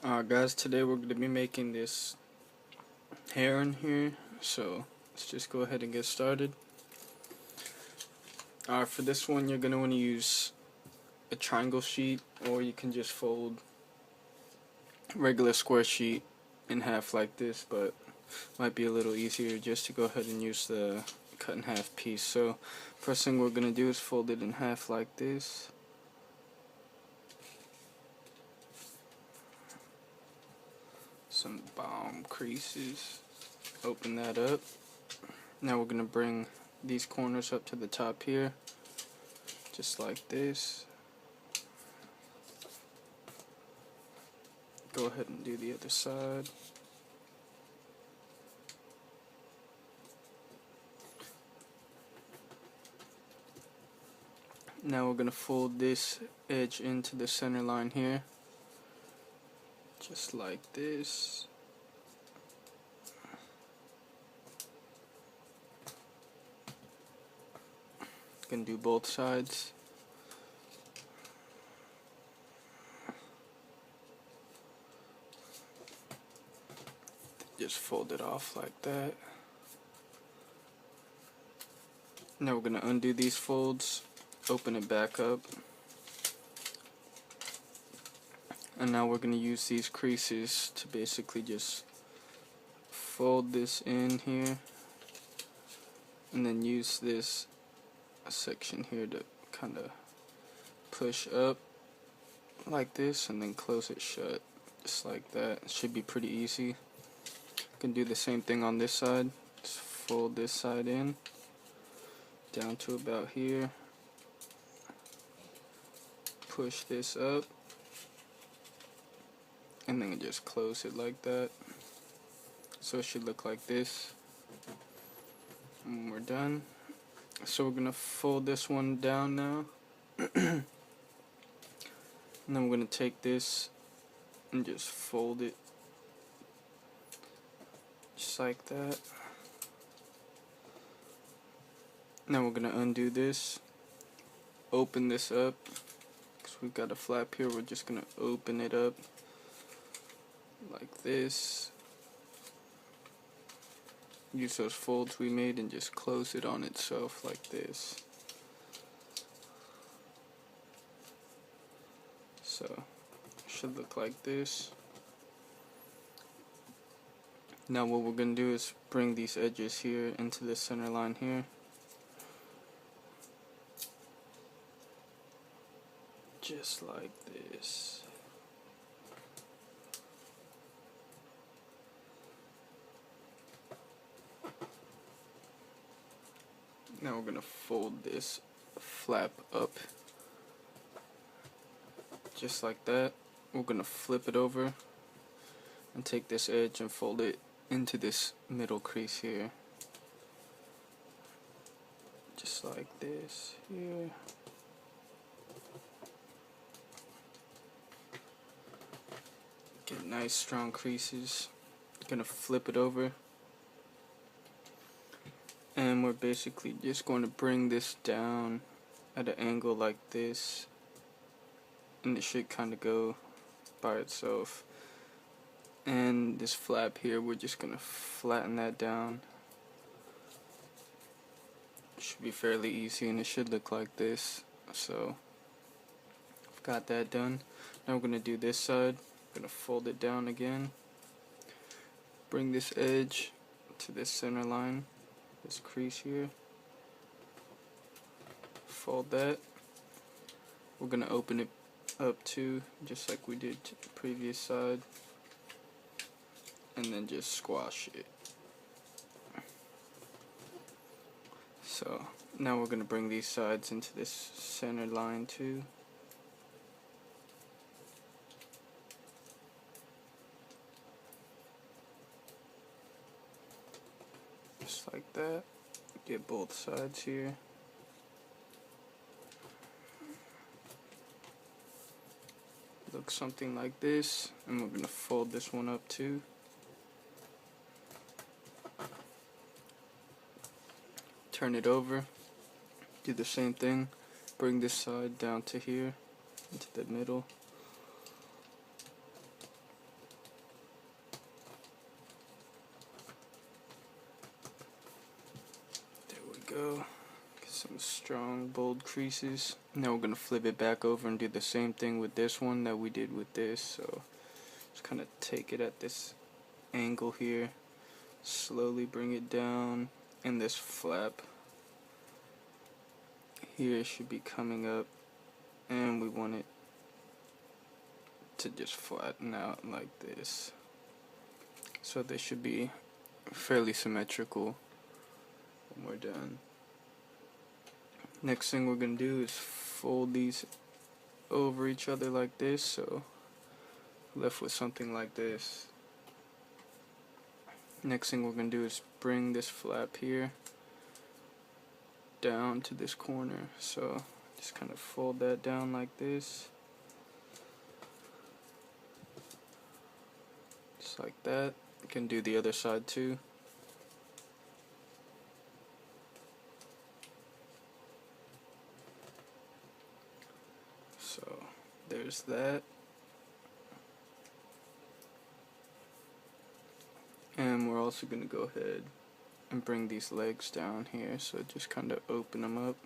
Guys, today we're going to be making this heron here, so let's just go ahead and get started. For this one you're going to want to use a triangle sheet, or you can just fold regular square sheet in half like this, but might be a little easier just to go ahead and use the cut in half piece. So first thing we're going to do is fold it in half like this. Some bomb creases, open that up. Now we're going to bring these corners up to the top here, just like this. Go ahead and do the other side. Now we're going to fold this edge into the center line here, just like this. Gonna do both sides. Just fold it off like that. Now we're gonna undo these folds, open it back up, and now we're gonna use these creases to basically just fold this in here, and then use this section here to kind of push up like this, and then close it shut just like that. It should be pretty easy. You can do the same thing on this side. Just fold this side in down to about here, push this up, and then just close it like that. So it should look like this when we're done. So we're gonna fold this one down now, and then we're gonna take this and just fold it just like that. Now we're gonna undo this, open this up, because we've got a flap here. We're just gonna open it up like this. Use those folds we made and just close it on itself like this. So it should look like this. Now what we're going to do is bring these edges here into the center line here. Just like this. Now we're going to fold this flap up just like that. We're going to flip it over and take this edge and fold it into this middle crease here, just like this here. Get nice strong creases. Gonna flip it over, and we're basically just going to bring this down at an angle like this, and it should kind of go by itself. And this flap here, we're just gonna flatten that down. Should be fairly easy, and it should look like this. So I've got that done. Now we're gonna do this side. Gonna fold it down again, bring this edge to this center line, this crease here, fold that. We're gonna open it up too, just like we did to the previous side, and then just squash it. So now we're gonna bring these sides into this center line too. Just like that. Get both sides here. Looks something like this, and we're gonna fold this one up too. Turn it over. Do the same thing. Bring this side down to here, into the middle. go. Get some strong, bold creases. Now we're going to flip it back over and do the same thing with this one that we did with this. So just kind of take it at this angle here. Slowly bring it down. And this flap here should be coming up. And we want it to just flatten out like this. So this should be fairly symmetrical when we're done. Next thing we're going to do is fold these over each other like this, so left with something like this. Next thing we're going to do is bring this flap here down to this corner, so just kind of fold that down like this. Just like that. You can do the other side too. So there's that. And we're also going to go ahead and bring these legs down here, so just kind of open them up.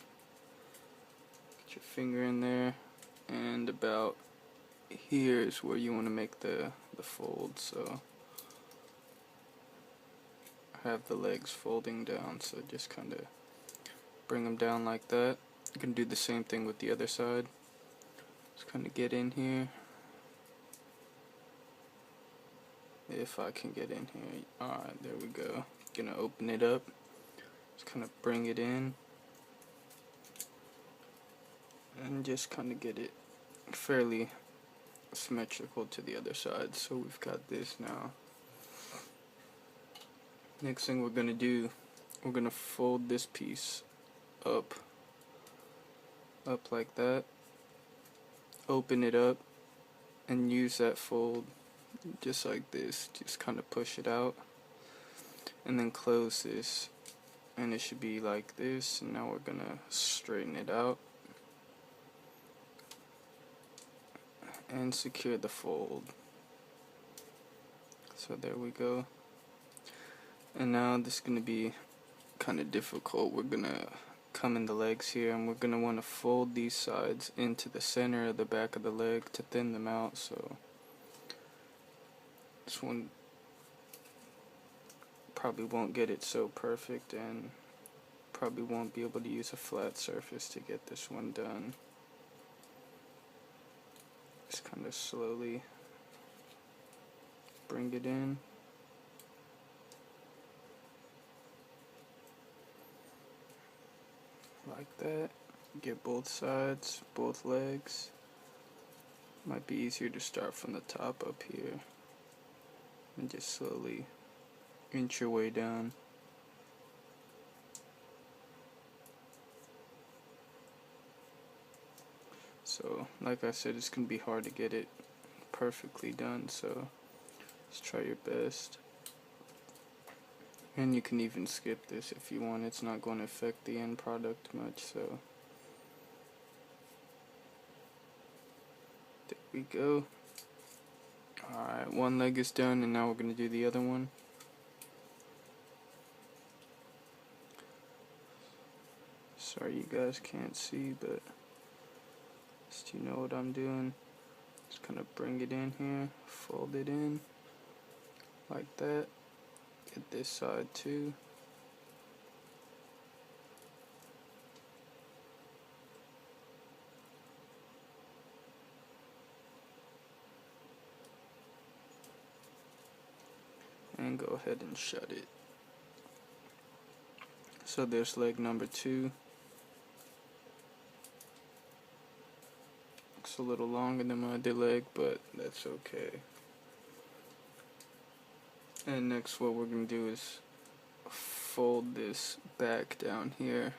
Get your finger in there, and about here is where you want to make the fold. So I have the legs folding down, so just kind of bring them down like that. You can do the same thing with the other side. Just kind of get in here. If I can get in here. Alright, there we go. Gonna open it up. Just kind of bring it in. And just kind of get it fairly symmetrical to the other side. So we've got this now. Next thing we're gonna do, we're gonna fold this piece up like that. Open it up and use that fold just like this. Just kind of push it out and then close this, and it should be like this. And now we're gonna straighten it out and secure the fold. So there we go. And now this is gonna be kind of difficult. We're gonna come in the legs here, and we're gonna want to fold these sides into the center of the back of the leg to thin them out. So this one probably won't get it so perfect, and probably won't be able to use a flat surface to get this one done. Just kind of slowly bring it in. Like that. Get both sides, both legs. Might be easier to start from the top up here and just slowly inch your way down. So like I said, it's gonna be hard to get it perfectly done, so just try your best. And you can even skip this if you want. It's not going to affect the end product much. So there we go. Alright, one leg is done, and now we're going to do the other one. Sorry you guys can't see, but just you know what I'm doing. Just kind of bring it in here, fold it in like that. Get this side too. And go ahead and shut it. So there's leg number 2. Looks a little longer than my other leg, but that's okay. And next what we're going to do is fold this back down here,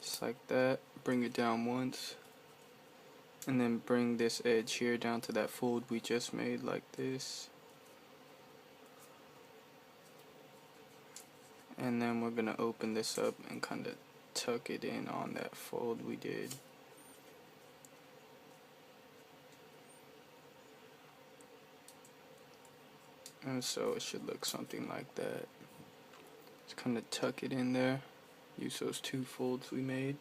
just like that. Bring it down once, and then bring this edge here down to that fold we just made like this. And then we're going to open this up and kind of tuck it in on that fold we did. And so it should look something like that. Just kind of tuck it in there. use those 2 folds we made.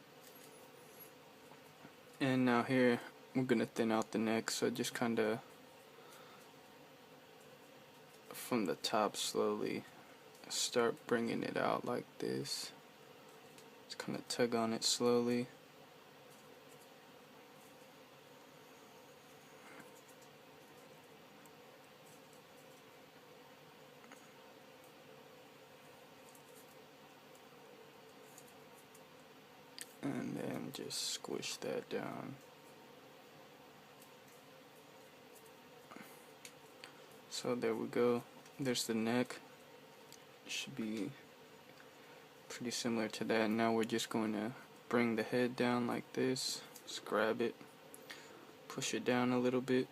And now here we're gonna thin out the neck, so just kinda from the top slowly start bringing it out like this. Just kinda tug on it slowly. And then just squish that down. So there we go. There's the neck. Should be pretty similar to that. Now we're just going to bring the head down like this. Just grab it, push it down a little bit,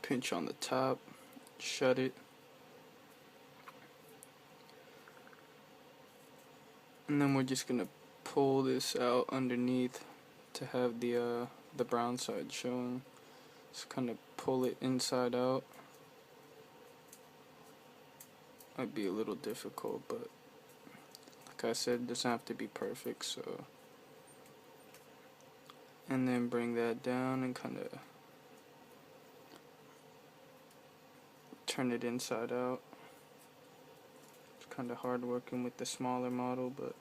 pinch on the top, shut it, and then we're just going to pull this out underneath to have the brown side showing. Just kind of pull it inside out. Might be a little difficult, but like I said, it doesn't have to be perfect. So, and then bring that down and kind of turn it inside out. It's kind of hard working with the smaller model, but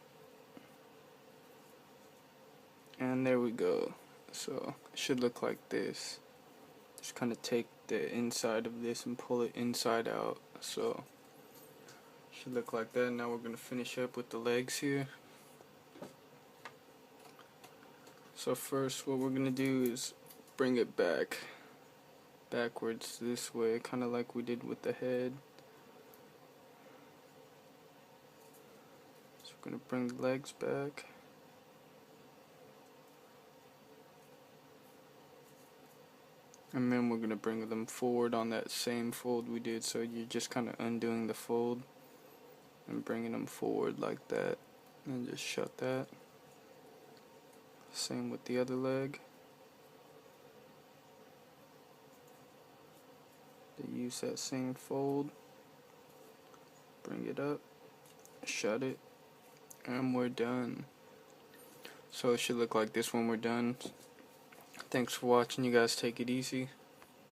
and there we go. So it should look like this. Just kind of take the inside of this and pull it inside out. So should look like that. Now we're going to finish up with the legs here. So first what we're going to do is bring it backwards this way, kind of like we did with the head. So we're going to bring the legs back. And then we're going to bring them forward on that same fold we did. So you're just kind of undoing the fold and bringing them forward like that, and just shut that. Same with the other leg. They use that same fold, bring it up, shut it, and we're done. So it should look like this when we're done. Thanks for watching. You guys take it easy.